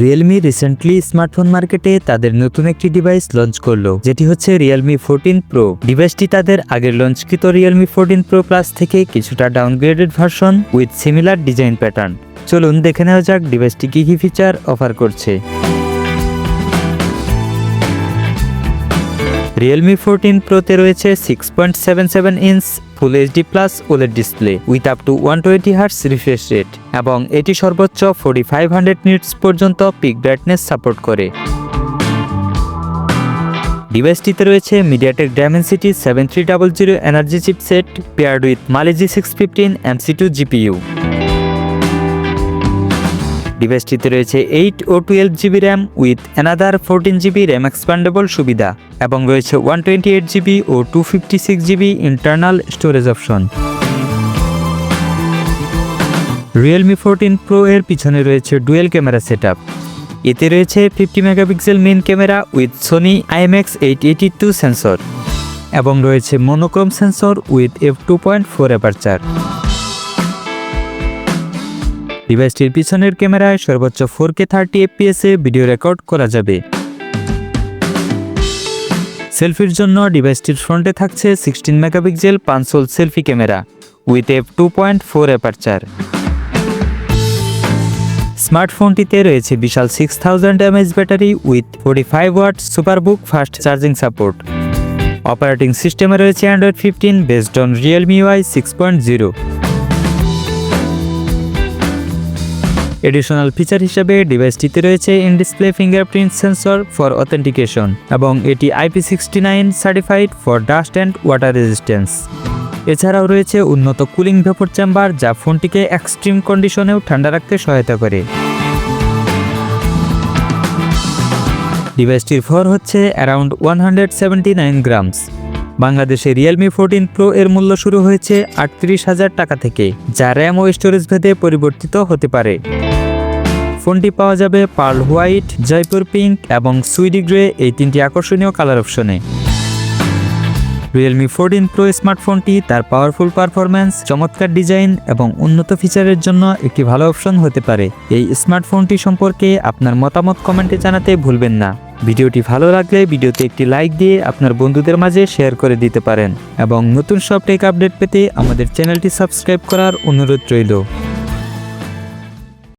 Realme recently smartphone মার্কেটে তাদের নতুন একটি ডিভাইস লঞ্চ করলো, যেটি হচ্ছে Realme 14 Pro। ডিভাইসটি তাদের আগের লঞ্চকৃত Realme 14 Pro Plus থেকে কিছুটা downgraded version with similar design pattern. চলুন দেখে নেওয়া যাক ডিভাইসটি কি কি ফিচার অফার করছে। Realme 14 Pro তে রয়েছে 6.77 inch full HD plus OLED display with up to 120 hertz refresh rate এবং এটি সর্বোচ্চ 4500 নিটস পর্যন্ত পিক ব্রাইটনেস সাপোর্ট করে। ডিভাইসটিতে রয়েছে MediaTek Dimensity 7300 energy chipset paired with Mali G615 MC2 GPU। ডিভাইসটিতে রয়েছে 8 ও 12GB RAM with another 14GB RAM expandable সুবিধা এবং রয়েছে 128GB ও 256GB internal storage option. Realme 14 Pro এর পিছনে রয়েছে ডুয়েল ক্যামেরা সেটআপ। এতে রয়েছে 50 megapixel main camera with Sony IMX882 sensor এবং রয়েছে monochrome sensor with f2.4 aperture. ডিভাইসটির পিছনের ক্যামেরায় সর্বোচ্চ 4K 30fps এ ভিডিও রেকর্ড করা যাবে। সেলফির জন্য ডিভাইসটির ফ্রন্টে থাকছে 16 megapixel punch hole selfie camera with f2.4 aperture. স্মার্টফোনটিতে রয়েছে বিশাল 6000 mAh battery with 45 watt SuperVOOC fast charging support. Operating সিস্টেমে রয়েছে Android 15 based on Realme UI 6.0। Additional feature হিসেবে ডিভাইসটিতে রয়েছে in display fingerprint sensor for authentication এবং এটি IP69 certified for dust and water resistance. এছাড়াও রয়েছে উন্নত কুলিং ভেপর চেম্বার যা ফোনটিকে এক্সট্রিম কন্ডিশনেও ঠান্ডা রাখতে সহায়তা করে। ডিভাইসটির ভর হচ্ছে অ্যারাউন্ড 179 গ্রামস। বাংলাদেশে Realme 14 Pro এর মূল্য শুরু হয়েছে 38,000 টাকা থেকে, যা র্যাম ও স্টোরেজ ভেদে পরিবর্তিত হতে পারে। ফোনটি পাওয়া যাবে পার্ল হোয়াইট, জয়পুর পিঙ্ক এবং সুইডি গ্রে এই তিনটি আকর্ষণীয় কালার অপশনে। Realme 14 Pro স্মার্টফোনটি তার পাওয়ারফুল পারফরম্যান্স, চমৎকার ডিজাইন এবং উন্নত ফিচারের জন্য একটি ভালো অপশন হতে পারে। এই স্মার্টফোনটি সম্পর্কে আপনার মতামত কমেন্টে জানাতে ভুলবেন না। ভিডিওটি ভালো লাগলে ভিডিওতে একটি লাইক দিয়ে আপনার বন্ধুদের মাঝে শেয়ার করে দিতে পারেন এবং নতুন সব টেক আপডেট পেতে আমাদের চ্যানেলটি সাবস্ক্রাইব করার অনুরোধ রইল।